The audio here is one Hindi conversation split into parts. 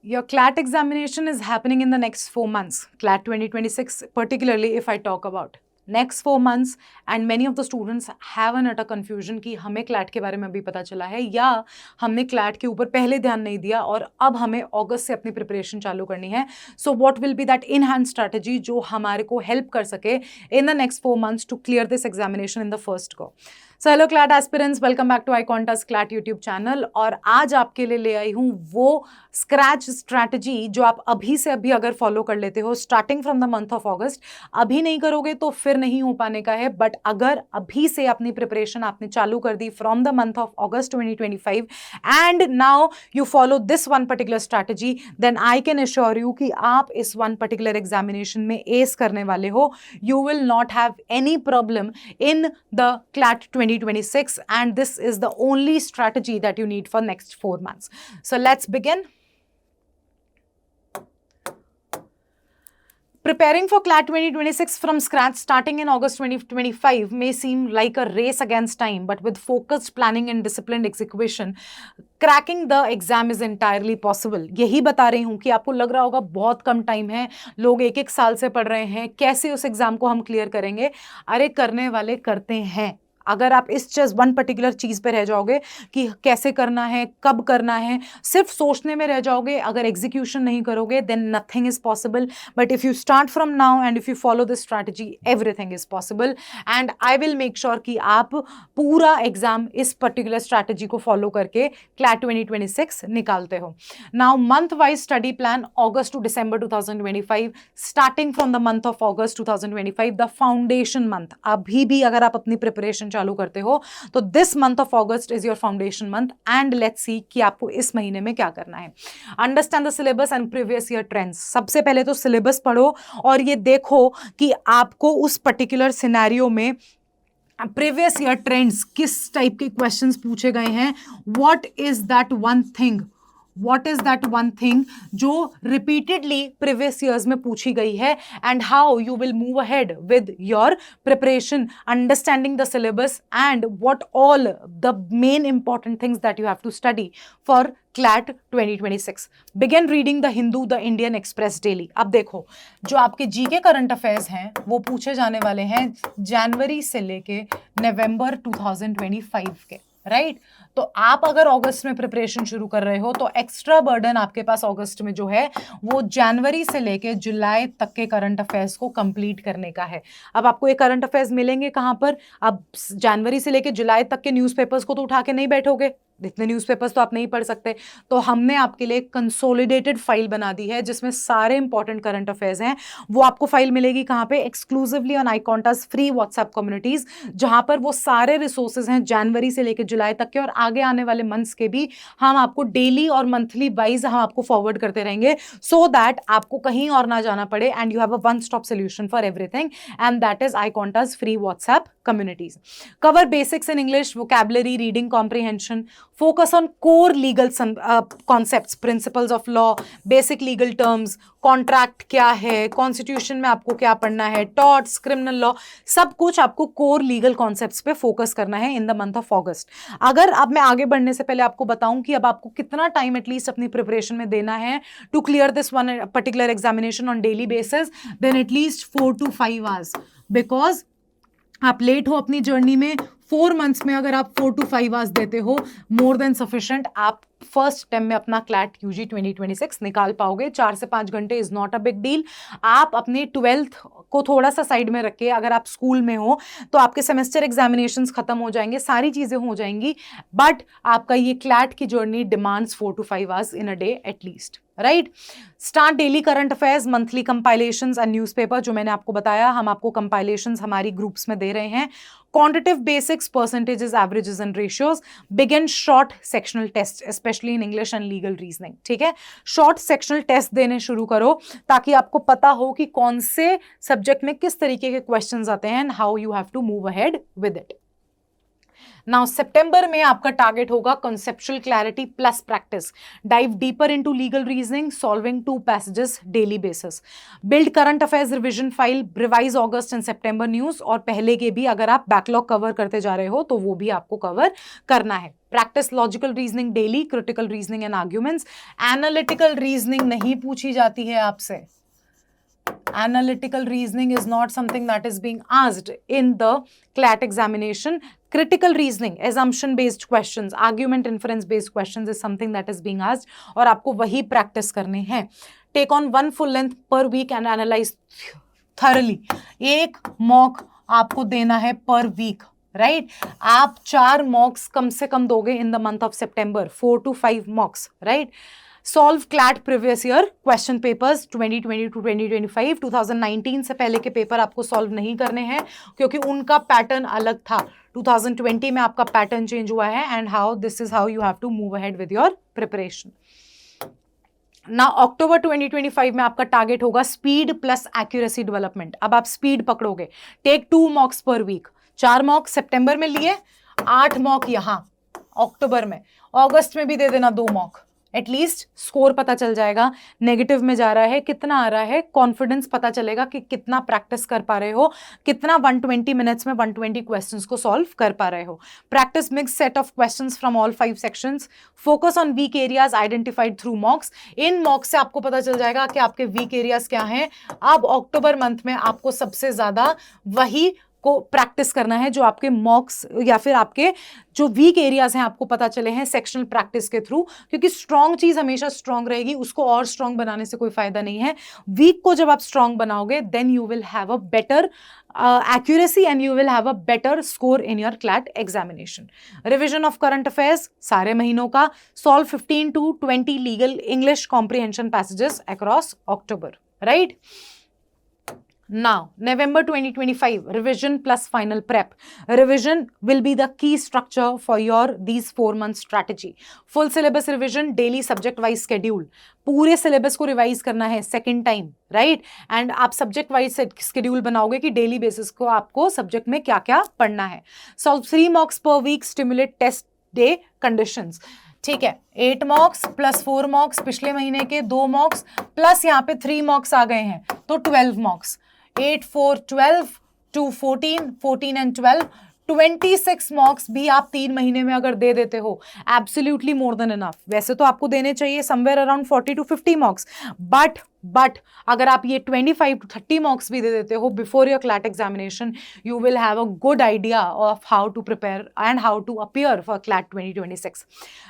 Your CLAT examination is happening in the next 4 months. CLAT 2026, particularly if I talk about next 4 months, and many of the students have an utter confusion कि हमें CLAT के बारे में अभी पता चला है या हमने CLAT के ऊपर पहले ध्यान नहीं दिया और अब हमें अगस्त से अपनी प्रिपरेशन चालू करनी है. So what will be that in-hand strategy जो हमारे को help कर सके in the next 4 months to clear this examination in the first go. So hello CLAT aspirants, welcome back to iContas CLAT YouTube channel. और आज आपके लिए ले आई हूँ वो स्क्रैच स्ट्रैटेजी जो आप अभी से अभी अगर फॉलो कर लेते हो starting from the month of अगस्त. अभी नहीं करोगे तो फिर नहीं हो पाने का है, बट अगर अभी से अपनी प्रिपरेशन आपने चालू कर दी from the month of August 2025 and now you follow this one particular strategy, then I can assure you कि आप इस वन पर्टिकुलर एग्जामिनेशन में एस करने वाले हो. You will not have any problem in the CLAT 2026, and this is the only strategy that you need for next 4 months. So let's begin. Preparing for CLAT 2026 from scratch starting in August 2025 may seem like a race against time, but with focused planning and disciplined execution, cracking the exam is entirely possible. यही बता रही हूँ कि आपको लग रहा होगा बहुत कम टाइम है, लोग एक एक साल से पढ़ रहे हैं, कैसे उस एग्जाम को हम क्लियर करेंगे. अरे करने वाले करते हैं. अगर आप इस जस्ट वन पर्टिकुलर चीज़ पे रह जाओगे कि कैसे करना है, कब करना है, सिर्फ सोचने में रह जाओगे, अगर एग्जीक्यूशन नहीं करोगे then nothing is possible. But if you start from now and if you follow this strategy everything is possible, and I will make sure कि आप पूरा एग्जाम इस पर्टिकुलर स्ट्रैटेजी को फॉलो करके CLAT 2026 निकालते हो. Now month wise study plan August to December 2025, starting from the month of August 2025 the foundation month. अभी भी अगर आप अपनी प्रिपरेशन चालू करते हो तो this month of August is your foundation month, and let's see कि आपको इस महीने में क्या करना है. Understand the syllabus and previous year trends. सबसे पहले तो सिलेबस पढ़ो और ये देखो कि आपको उस पर्टिकुलर सिनेरियो में प्रीवियस ईयर ट्रेंड्स किस टाइप के क्वेश्चंस पूछे गए हैं. What is that one thing, What is that one thing जो repeatedly previous years में पूछी गई है, and how you will move ahead with your preparation, understanding the syllabus and what all the main important things that you have to study for CLAT 2026. Begin reading the Hindu, the Indian Express daily. अब देखो जो आपके जीके करंट अफेयर्स हैं वो पूछे जाने वाले हैं जनवरी से लेके नवंबर 2025 के, राइट. तो आप अगर अगस्त में प्रिपरेशन शुरू कर रहे हो तो एक्स्ट्रा बर्डन आपके पास अगस्त में जो है वो जनवरी से लेके जुलाई तक के करंट अफेयर्स को कंप्लीट करने का है. अब आपको ये करंट अफेयर्स मिलेंगे कहां पर? अब जनवरी से लेके जुलाई तक के न्यूज़पेपर्स को तो उठा के नहीं बैठोगे, इतने न्यूज़पेपर्स तो आप नहीं पढ़ सकते. तो हमने आपके लिए कंसोलिडेटेड फाइल बना दी है जिसमें सारे इंपॉर्टेंट करंट अफेयर्स हैं. वो आपको फाइल मिलेगी कहाँ पे? Exclusively on iContas free WhatsApp communities, जहां पर वो सारे रिसोर्सेज हैं जनवरी से लेकर जुलाई तक के, और आगे आने वाले मंथ्स के भी हम आपको डेली और मंथली वाइज हम आपको फॉरवर्ड करते रहेंगे, सो दैट आपको कहीं और ना जाना पड़े and you have a one stop solution for everything, and that is iContas free WhatsApp communities. Cover basics in English, vocabulary, reading comprehension. Focus on core legal concepts, principles of law, basic legal terms, contract क्या है, constitution में आपको क्या पढ़ना है, torts, criminal law, सब कुछ आपको core legal concepts पे focus करना है in the month of August. अगर अब मैं आगे बढ़ने से पहले आपको बताऊं कि अब आपको कितना टाइम एटलीस्ट अपनी प्रिपरेशन में देना है to clear this one particular examination on daily basis, then at least 4 to 5 hours, because आप लेट हो अपनी जर्नी में. 4 मंथ्स में अगर आप 4 to 5 आवर्स देते हो, मोर देन सफिशिएंट, आप फर्स्ट टाइम में अपना CLAT UG 2026 निकाल पाओगे. 4 से 5 घंटे is not a big deal. आप अपने 12th को थोड़ा सा साइड में रख के, अगर आप स्कूल में हो तो आपके सेमेस्टर एग्जामिनेशंस खत्म हो जाएंगे, सारी चीजें हो जाएंगी, बट आपका ये CLAT की journey demands 4 to 5 hours in a day at least, right. Start daily current affairs, monthly compilations and newspaper, जो मैंने आपको बताया हम आपको कंपाइलेशंस हमारी ग्रुप्स में दे रहे हैं. Quantitative basics, percentages, averages and ratios. Begin short sectional test specially in English and legal reasoning. ठीक है, शॉर्ट सेक्शनल टेस्ट देने शुरू करो ताकि आपको पता हो कि कौन से सब्जेक्ट में किस तरीके के क्वेश्चंस आते हैं and how you have to move ahead with it. Now सितंबर में आपका टारगेट होगा conceptual clarity plus practice, dive deeper into legal reasoning, solving 2 passages daily basis, build current affairs revision file, revise August and September news, और पहले के भी अगर आप बैकलॉग कवर करते जा रहे हो तो वो भी आपको कवर करना है. Practice logical reasoning daily, critical reasoning and arguments. Analytical reasoning नहीं पूछी जाती है आपसे. Analytical reasoning is not something that is being asked in the CLAT examination. Critical reasoning, assumption based questions, argument inference based questions is something that is being asked, और आपको वही प्रैक्टिस करने हैं. Take on 1 full length per week and analyze thoroughly. एक मॉक आपको देना है पर वीक, राइट? आप 4 मॉक्स कम से कम दोगे in the month of September, 4 to 5 mocks, right? Solve CLAT previous year question papers 2020 to 2025. 2019 से पहले के पेपर आपको सॉल्व नहीं करने हैं क्योंकि उनका पैटर्न अलग था. 2020 में आपका पैटर्न चेंज हुआ है, and how this is how you have to move ahead with your preparation. ना अक्टूबर 2025 में आपका टारगेट होगा स्पीड प्लस एक्यूरेसी डेवलपमेंट. अब आप स्पीड पकड़ोगे. टेक 2 मॉक्स पर वीक. 4 मॉक सितंबर में लिए, 8 मॉक यहां अक्टूबर में. अगस्त में भी दे देना 2 मॉक. एटलीस्ट स्कोर पता चल जाएगा, नेगेटिव में जा रहा है, कितना आ रहा है, कॉन्फिडेंस पता चलेगा कि कितना प्रैक्टिस कर पा रहे हो, कितना 120 मिनट्स में 120 क्वेश्चंस को सॉल्व कर पा रहे हो. Practice mix set of questions from all 5 sections. Focus on weak areas identified through मॉक्स. इन मॉक्स से आपको पता चल जाएगा कि आपके वीक एरियाज क्या हैं. अब अक्टूबर मंथ में आपको सबसे ज्यादा वही को प्रैक्टिस करना है जो आपके मॉक्स या फिर आपके जो वीक एरियाज हैं आपको पता चले हैं सेक्शनल प्रैक्टिस के थ्रू, क्योंकि स्ट्रांग चीज हमेशा स्ट्रांग रहेगी, उसको और स्ट्रांग बनाने से कोई फायदा नहीं है. वीक को जब आप स्ट्रांग बनाओगे then you will have a better accuracy and you will have a better score in your CLAT examination. Revision of current affairs सारे महीनों का. Solve 15 to 20 legal English comprehension passages across October, right? Now, November 2025, revision plus final prep. Revision will be the key structure for your these 4-month strategy. Full syllabus revision, daily subject wise schedule. पूरे syllabus को revise करना है second time, right? And आप subject wise schedule बनाओगे कि daily basis को आपको subject में क्या क्या पढ़ना है. Solve 3 mocks per week, stimulate test day conditions. ठीक है, 8 मॉक्स प्लस 4 मॉक्स, पिछले महीने के 2 मॉक्स प्लस यहाँ पे 3 मॉक्स आ गए हैं तो 12 मॉक्स. 8, 4, 12, 2, 14, 14 and 12, 26 मॉक्स भी आप 3 महीने में अगर दे देते हो, एब्सोल्युटली मोर देन इनफ. वैसे तो आपको देने चाहिए समवेयर अराउंड 40 to 50 मॉक्स, बट अगर आप ये 25 to 30 मॉक्स भी दे देते हो before your CLAT examination, you will have a good idea of how to prepare and how to appear for CLAT 2026.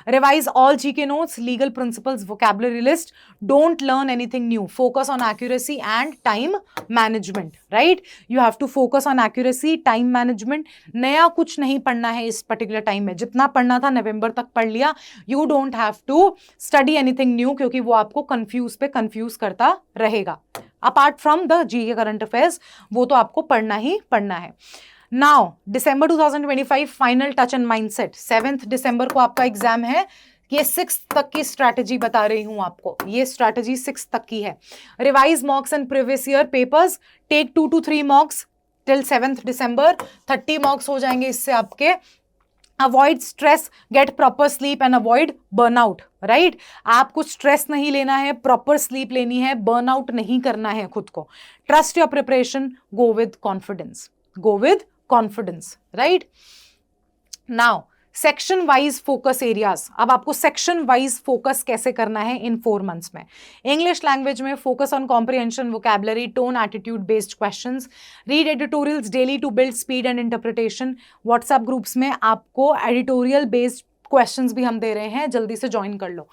Revise all GK notes, legal principles, vocabulary list. Don't learn anything new. Focus on accuracy and time management, right? You have to focus on accuracy, time management. नया कुछ नहीं पढ़ना है इस पर्टिकुलर टाइम में. जितना पढ़ना था नवंबर तक पढ़ लिया. You don't have to study anything new क्योंकि वो आपको कंफ्यूज करता रहेगा. Apart from the GK current affairs, वो तो आपको पढ़ना ही पढ़ना है. Now December 2025 final touch and mindset. 7 दिसंबर को आपका एग्जाम है. ये 6 तक की स्ट्रैटेजी बता रही हूं आपको. ये स्ट्रैटेजी 6 तक की है. Revise mocks and previous year papers. Take 2 to 3 mocks till 7 December. 30 mocks हो जाएंगे इससे आपके. Avoid stress, get proper sleep and avoid burnout, right? आपको स्ट्रेस नहीं लेना है, प्रॉपर स्लीप लेनी है, बर्नआउट नहीं करना है खुद को. Trust your preparation, go with confidence, right? Now section wise focus areas. अब आपको सेक्शन वाइज फोकस कैसे करना है इन 4 मंथ्स में. इंग्लिश लैंग्वेज में focus on comprehension, vocabulary, tone, attitude based questions. Read editorials daily to build speed and interpretation. WhatsApp groups में आपको एडिटोरियल बेस्ड क्वेश्चंस भी हम दे रहे हैं, जल्दी से ज्वाइन कर लो.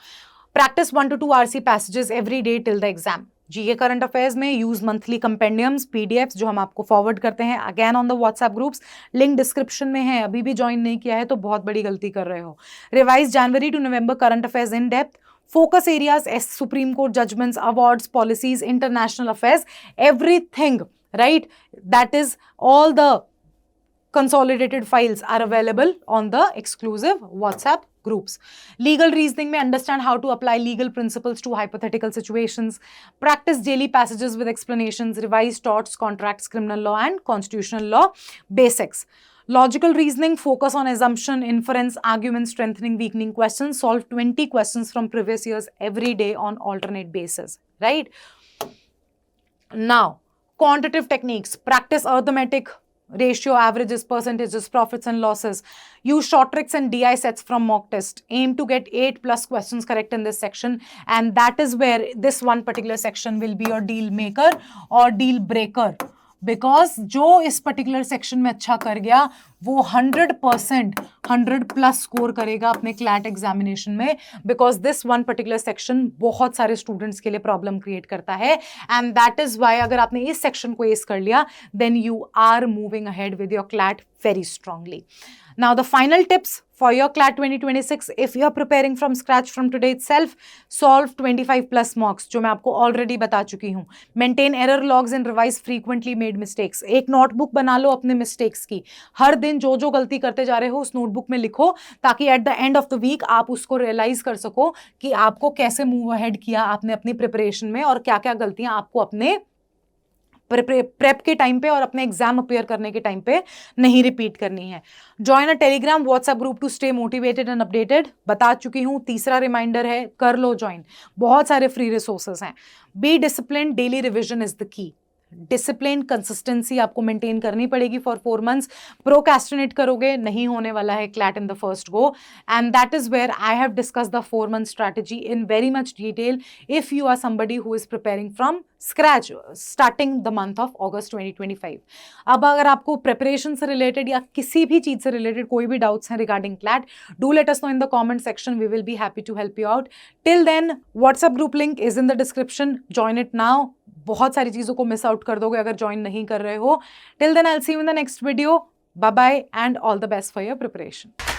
Practice 1 to 2 RC passages every day till the exam. GK current affairs में यूज मंथली कंपेंडियम्स, PDFs जो हम आपको फॉरवर्ड करते हैं again on the WhatsApp groups. Link description में है. अभी भी ज्वाइन नहीं किया है तो बहुत बड़ी गलती कर रहे हो. Revise January to November current affairs in depth. Focus areas as Supreme Court judgements, awards, policies, international affairs, everything, right? That is all the consolidated files are available on the exclusive WhatsApp groups. Legal reasoning में understand how to apply legal principles to hypothetical situations. Practice daily passages with explanations. Revise torts, contracts, criminal law and constitutional law basics. Logical reasoning, focus on assumption, inference, argument, strengthening, weakening questions. Solve 20 questions from previous years every day on alternate basis, right? Now, quantitative techniques, practice arithmetic, ratio, averages, percentages, profits and losses. Use short tricks and DI sets from mock test. Aim to get 8+ questions correct in this section, and that is where this one particular section will be your deal maker or deal breaker. Because जो इस पर्टिकुलर सेक्शन में अच्छा कर गया वो 100% 100+ स्कोर करेगा अपने क्लैट एग्जामिनेशन में, because this one particular section बहुत सारे स्टूडेंट्स के लिए प्रॉब्लम क्रिएट करता है, एंड दैट इज वाई अगर आपने इस सेक्शन को एस कर लिया then you are moving ahead with your CLAT very strongly. Now the final tips for your CLAT 2026, if you are preparing from scratch from today itself, solve 25+ mocks जो मैं आपको already बता चुकी हूँ. Maintain error logs and revise frequently made mistakes. एक नोटबुक बना लो अपने मिस्टेक्स की, हर दिन जो जो गलती करते जा रहे हो उस नोटबुक में लिखो, ताकि at the end of the week आप उसको रियलाइज कर सको कि आपको कैसे मूव अहेड किया आपने अपनी प्रिपरेशन में और क्या क्या गलतियां आपको अपने प्रेप के टाइम पे और अपने एग्जाम अपियर करने के टाइम पे नहीं रिपीट करनी है. Join a Telegram WhatsApp group to stay motivated and updated. बता चुकी हूं, तीसरा रिमाइंडर है, कर लो ज्वाइन, बहुत सारे फ्री रिसोर्सेज हैं. Be discipline, daily revision is the key. Discipline, consistency आपको मेंटेन करनी पड़ेगी फॉर 4 months. प्रोकैस्टिनेट करोगे नहीं होने वाला है CLAT in the first go, and that is where I have discussed the 4 month strategy in very much detail if you are somebody who is preparing from scratch starting the month of August 2025. अब अगर आपको प्रिपरेशन से रिलेटेड या किसी भी चीज से रिलेटेड कोई भी डाउट्स हैं regarding CLAT, do let us know in the comment section. We will be happy to help you out. Till then WhatsApp group link is in the description. Join it now. बहुत सारी चीजों को मिस आउट कर दोगे अगर ज्वाइन नहीं कर रहे हो. Till then I will see you in the next video. Bye bye and all the best for your preparation.